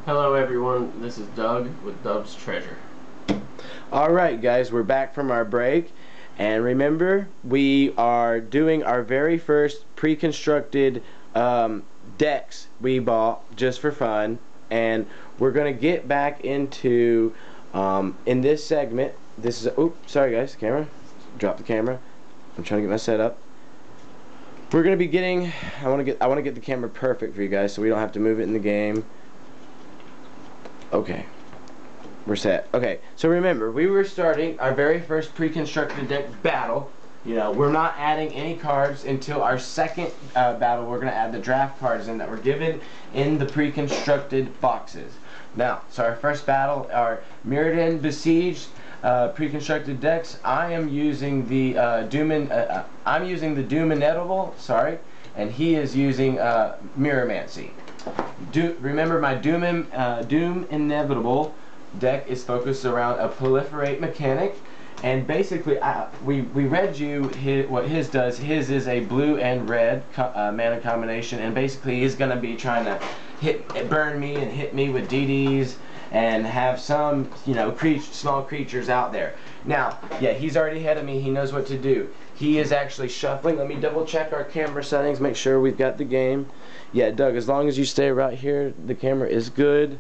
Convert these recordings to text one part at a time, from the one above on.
Hello everyone, this is Doug with Dub's Treasure. Alright guys, we're back from our break, and remember, we are doing our very first pre-constructed decks we bought just for fun, and we're going to get back into, in this segment, this is, oops, sorry guys, camera, drop the camera, I'm trying to get my setup. We're going to be getting, I want to get the camera perfect for you guys so we don't have to move it in the game. Okay, we're set. Okay, so remember, we were starting our very first pre-constructed deck battle. You know, we're not adding any cards until our second battle. We're going to add the draft cards in that were given in the pre-constructed boxes. Now, so our first battle, our Mirrormancy besieged pre-constructed decks. I am using the Doom Inedible, sorry, and he is using Mirrormancy. Remember, my Doom Inevitable deck is focused around a proliferate mechanic, and basically we read you what his does. His is a blue and red mana combination, and basically he's going to be trying to burn me and hit me with DDs and have some, you know, small creatures out there. Now, yeah, he's already ahead of me. He knows what to do. He is actually shuffling. Let me double check our camera settings, make sure we've got the game. Yeah, Doug, as long as you stay right here, the camera is good.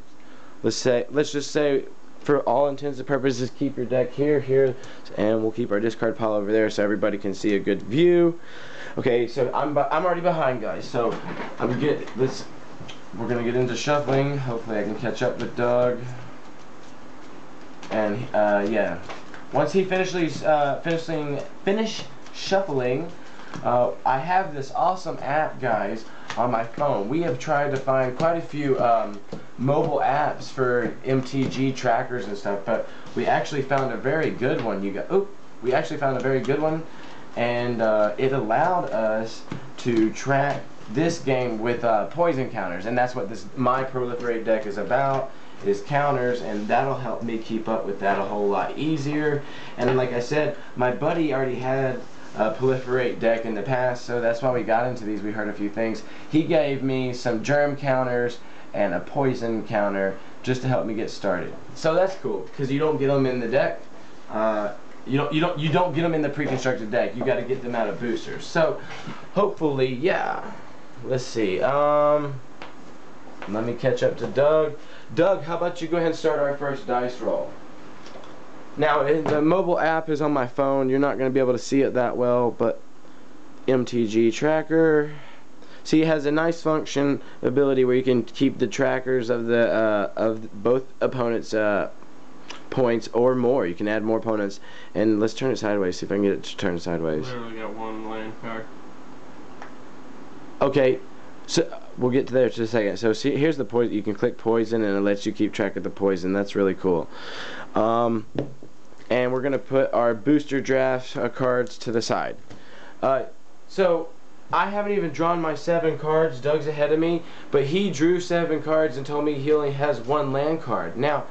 Let's just say, for all intents and purposes, keep your deck here, and we'll keep our discard pile over there so everybody can see a good view. Okay, so I'm already behind, guys. So we're gonna get into shuffling. Hopefully, I can catch up with Doug. And yeah, once he finish shuffling, I have this awesome app, guys, on my phone. We have tried to find quite a few mobile apps for MTG trackers and stuff, but we actually found a very good one. We actually found a very good one, and it allowed us to track this game with poison counters, and that's what my proliferate deck is about, is counters, and that'll help me keep up with that a whole lot easier. And then, like I said, my buddy already had a proliferate deck in the past, so that's why we got into these. We heard a few things. He gave me some germ counters and a poison counter just to help me get started. So that's cool, because you don't get them in the deck. You don't get them in the pre-constructed deck. You got to get them out of boosters. So hopefully, yeah. Let's see. Let me catch up to Doug. Doug, how about you go ahead and start our first dice roll? Now, the mobile app is on my phone. You're not going to be able to see it that well, but MTG tracker. See, it has a nice function ability where you can keep the trackers of both opponents' points or more. You can add more opponents. And let's turn it sideways. See if I can get it to turn sideways. Literally got one land card. Okay, so we'll get to there in just a second. So see, here's the poison. You can click poison, and it lets you keep track of the poison. That's really cool. And we're gonna put our booster draft cards to the side. So I haven't even drawn my 7 cards. Doug's ahead of me, but he drew 7 cards and told me he only has 1 land card. Now,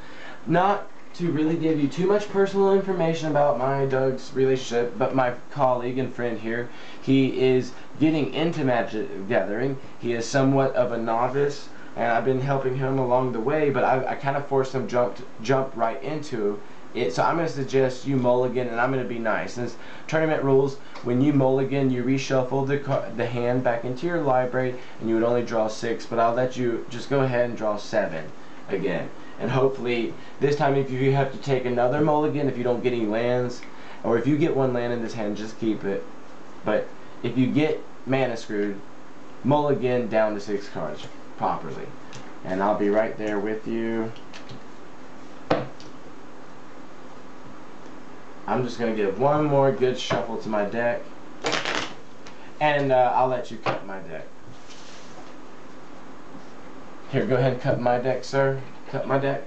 not to really give you too much personal information about Doug's relationship, but my colleague and friend here, he is getting into Magic Gathering. He is somewhat of a novice, and I've been helping him along the way, but I kind of forced him jump right into it. So I'm going to suggest you mulligan, and I'm going to be nice. Since tournament rules, when you mulligan, you reshuffle the hand back into your library, and you would only draw 6, but I'll let you just go ahead and draw 7 again. And hopefully, this time if you have to take another mulligan, if you don't get any lands, or if you get 1 land in this hand, just keep it. But if you get mana screwed, mulligan down to 6 cards properly. And I'll be right there with you. I'm just going to give one more good shuffle to my deck, and I'll let you cut my deck. Here, go ahead and cut my deck, sir. Cut my deck.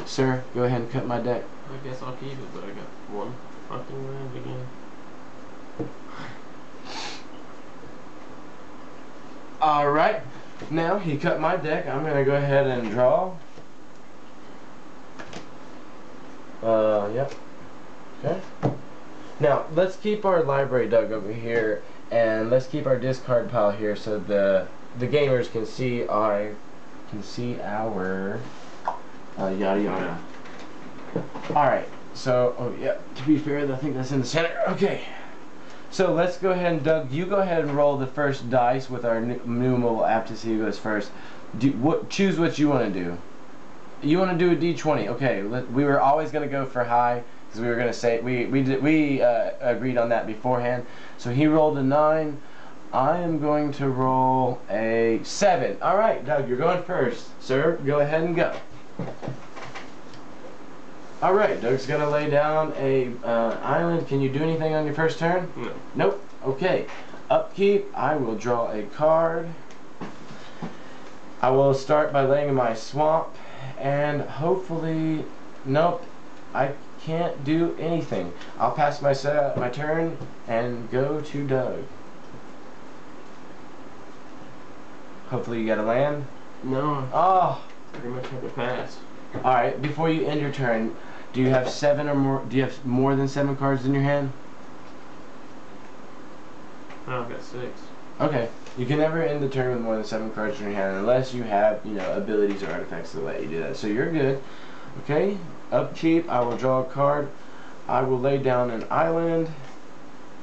Sir, go ahead and cut my deck. I guess I'll keep it, but I got 1 fucking land again. Alright, now he cut my deck. I'm going to go ahead and draw. Yep. Okay. Now, let's keep our library dug over here, and let's keep our discard pile here so the gamers can see our can see our yada yada. Alright, so, oh yeah, to be fair, I think that's in the center. Okay. So let's go ahead and, Doug, you go ahead and roll the first dice with our new mobile app to see who goes first. Choose what you want to do. You want to do a D20. Okay, we were always going to go for high because we were going to say, we agreed on that beforehand. So he rolled a 9. I am going to roll a 7. Alright, Doug, you're going first. Sir, go ahead and go. Alright, Doug's going to lay down a island. Can you do anything on your first turn? No. Nope. Okay. Upkeep, I will draw a card. I will start by laying in my swamp, and hopefully, nope, I can't do anything. I'll pass my turn and go to Doug. Hopefully you got a land. No. Oh. Pretty much have to pass. Alright, before you end your turn, do you have 7 or more? Do you have more than 7 cards in your hand? Oh, I've got 6. Okay. You can never end the turn with more than 7 cards in your hand unless you have, you know, abilities or artifacts that let you do that. So you're good. Okay. Upkeep, I will draw a card. I will lay down an island,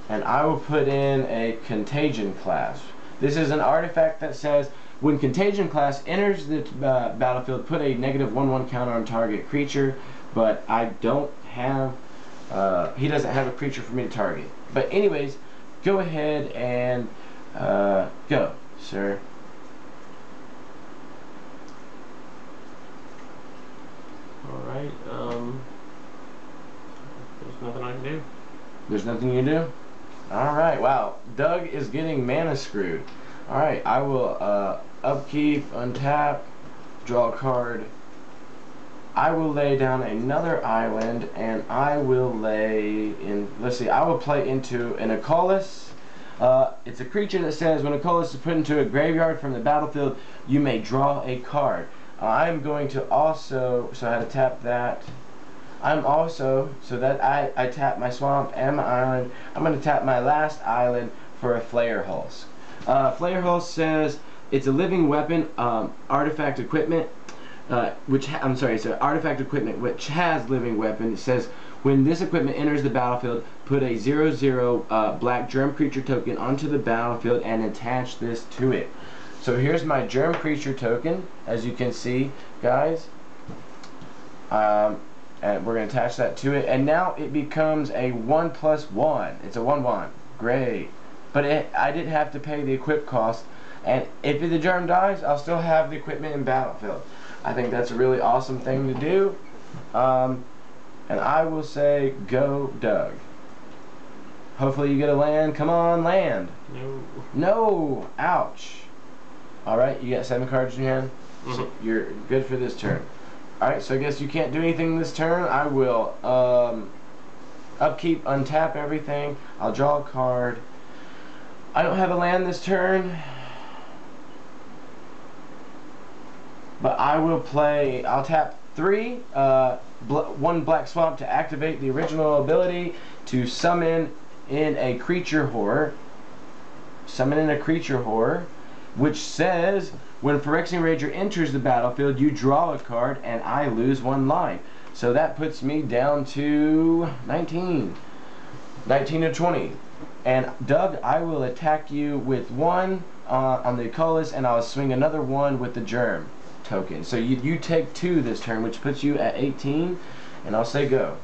and I will put in a Contagion class. This is an artifact that says, when Contagion class enters the battlefield, put a -1/1 counter on target creature, but I don't have, he doesn't have a creature for me to target. But anyways, go ahead and go, sir. Alright, there's nothing I can do. There's nothing you do? Alright, wow. Doug is getting mana screwed. Alright, I will upkeep, untap, draw a card. I will lay down another island, and I will lay in, let's see, I will play into an Oculus. It's a creature that says when Oculus is put into a graveyard from the battlefield, you may draw a card. I'm going to also, so I had to tap that. I'm also, so that I tap my swamp and my island, I'm going to tap my last island for a Flayer Hulse. Flayer Hulse says it's a living weapon, artifact equipment, it's an artifact equipment which has living weapon. It says when this equipment enters the battlefield, put a 0/0 black germ creature token onto the battlefield and attach this to it. So here's my germ creature token, as you can see, guys. And we're going to attach that to it, and now it becomes a 1+1. It's a 1/1. Great. But I didn't have to pay the equip cost, and if the germ dies, I'll still have the equipment in battlefield. I think that's a really awesome thing to do. And I will say, go Doug. Hopefully you get a land. Come on, land. No. No. Ouch. Alright, you got 7 cards in your hand? So you're good for this turn. Alright, so I guess you can't do anything this turn. I will upkeep, untap everything. I'll draw a card. I don't have a land this turn, but I will play, I'll tap 3, 1 black swamp to activate the original ability to summon in a creature horror. Summon in a creature horror, which says when Phyrexian Rager enters the battlefield, you draw a card and I lose 1 life. So that puts me down to 19 to 20. And Doug, I will attack you with 1 on the Oculus, and I'll swing another 1 with the germ token. So you take 2 this turn, which puts you at 18, and I'll say go.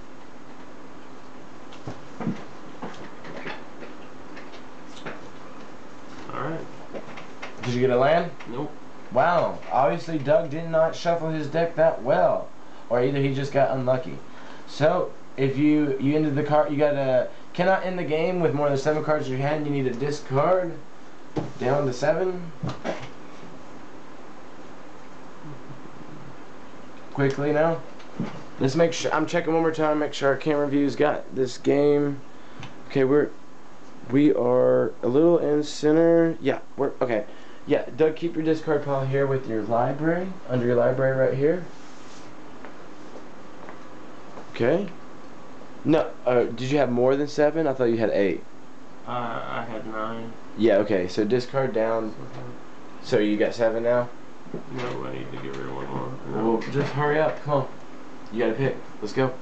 Alright. Did you get a land? Nope. Wow, obviously Doug did not shuffle his deck that well, or either he just got unlucky. So if you ended the card, you got a cannot end the game with more than 7 cards in your hand. You need a discard down to 7. Quickly now. Let's make sure. I'm checking one more time. Make sure our camera view's got this game. Okay, we are a little in center. Yeah, we're okay. Yeah, Doug, keep your discard pile here with your library, under your library right here. Okay. No, did you have more than 7? I thought you had 8. I had 9. Yeah, okay, so discard down. So you got 7 now? No, I need to get rid of one more. No. Well, just hurry up. Come on. You gotta pick. Let's go.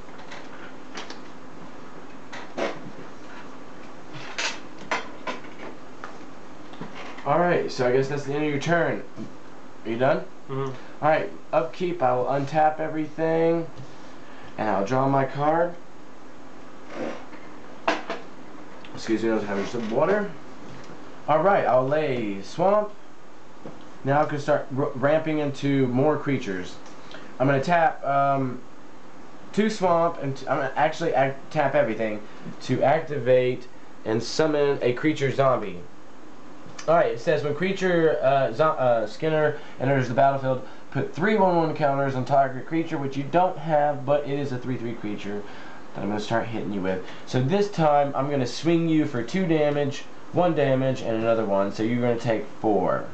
Alright, so I guess that's the end of your turn. Are you done? Mm-hmm. Alright, upkeep. I will untap everything. And I'll draw my card. Excuse me, I was having some water. Alright, I'll lay Swamp. Now I can start ramping into more creatures. I'm going to tap 2 Swamp, and I'm going to actually tap everything to activate and summon a creature zombie. Alright, it says when creature Skinner enters the battlefield, put 3 1/1 counters on target creature, which you don't have, but it is a 3/3 creature that I'm going to start hitting you with. So this time I'm going to swing you for 2 damage, 1 damage, and another 1. So you're going to take 4.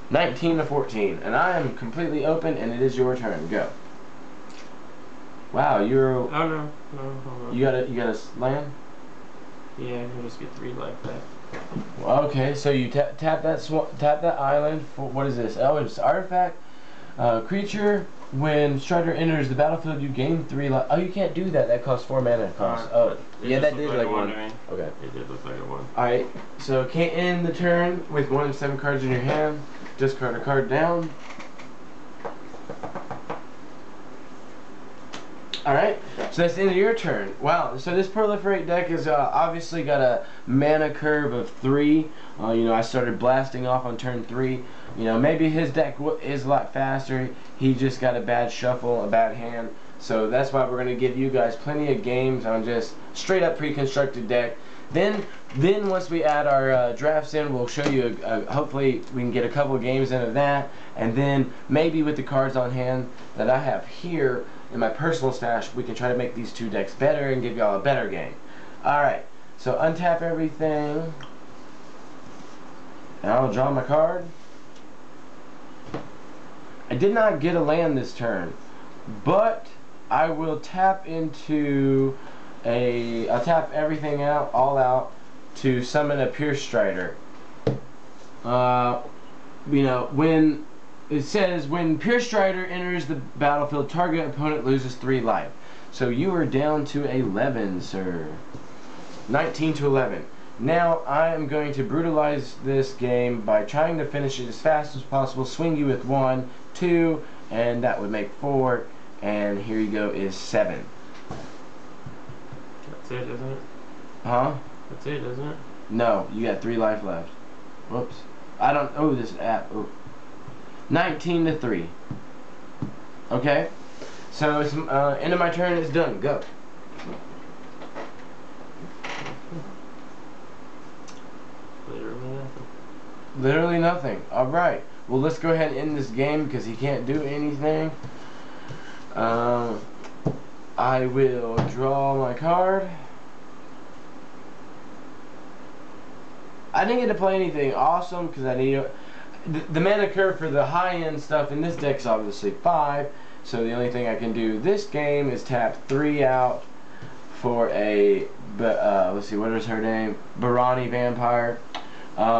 19 to 14, and I am completely open, and it is your turn. Go. Wow, you're. Oh no, hold on. You got a land. Yeah, I'll just get 3 life back. Okay, so you tap that island. For, what is this? Oh, it's artifact. Creature. When Strider enters the battlefield, you gain 3 life. Oh, you can't do that. That costs 4 mana. Cost. Oh, yeah, that did like 1. Okay. It did look like a 1. All right. So can't end the turn with 1 of 7 cards in your hand. Discard a card down. Alright, so that's the end of your turn. Wow, so this Proliferate deck has obviously got a mana curve of 3. You know, I started blasting off on turn 3. You know, maybe his deck is a lot faster. He just got a bad shuffle, a bad hand. So that's why we're going to give you guys plenty of games on just straight up pre-constructed deck. Then once we add our drafts in, we'll show you, hopefully we can get a couple of games in of that. And then maybe with the cards on hand that I have here in my personal stash, we can try to make these 2 decks better and give y'all a better game. Alright, so untap everything. And I'll draw my card. I did not get a land this turn, but I will tap into I'll tap everything out, all out, to summon a Pure Strider. You know, when it says when Pure Strider enters the battlefield, target opponent loses 3 life. So you are down to 11, sir. 19 to 11. Now I am going to brutalize this game by trying to finish it as fast as possible. Swing you with 1, 2, and that would make 4. And here you go is 7. That's it, isn't it? Huh? That's it, isn't it? No, you got 3 life left. Whoops. I don't. Oh, this app. Oh. 19 to 3. Okay. So it's end of my turn. It's done. Go. Literally nothing. Literally nothing. All right. Well, let's go ahead and end this game because he can't do anything. I will draw my card. I didn't get to play anything awesome because I need the mana curve for the high-end stuff in this deck is obviously 5. So the only thing I can do this game is tap 3 out for a let's see, what is her name? Barani Vampire.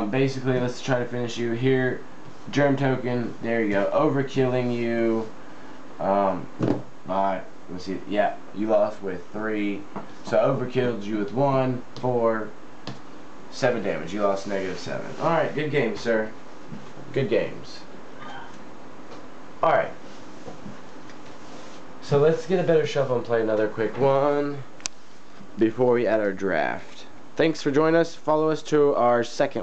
Basically, let's try to finish you here. Germ token. There you go. Overkilling you. Let's see. Yeah, you lost with 3. So overkilled you with 1, 4, 7 damage. You lost -7. Alright, good game, sir. Good games. Alright. So let's get a better shuffle and play another quick one before we add our draft. Thanks for joining us. Follow us to our second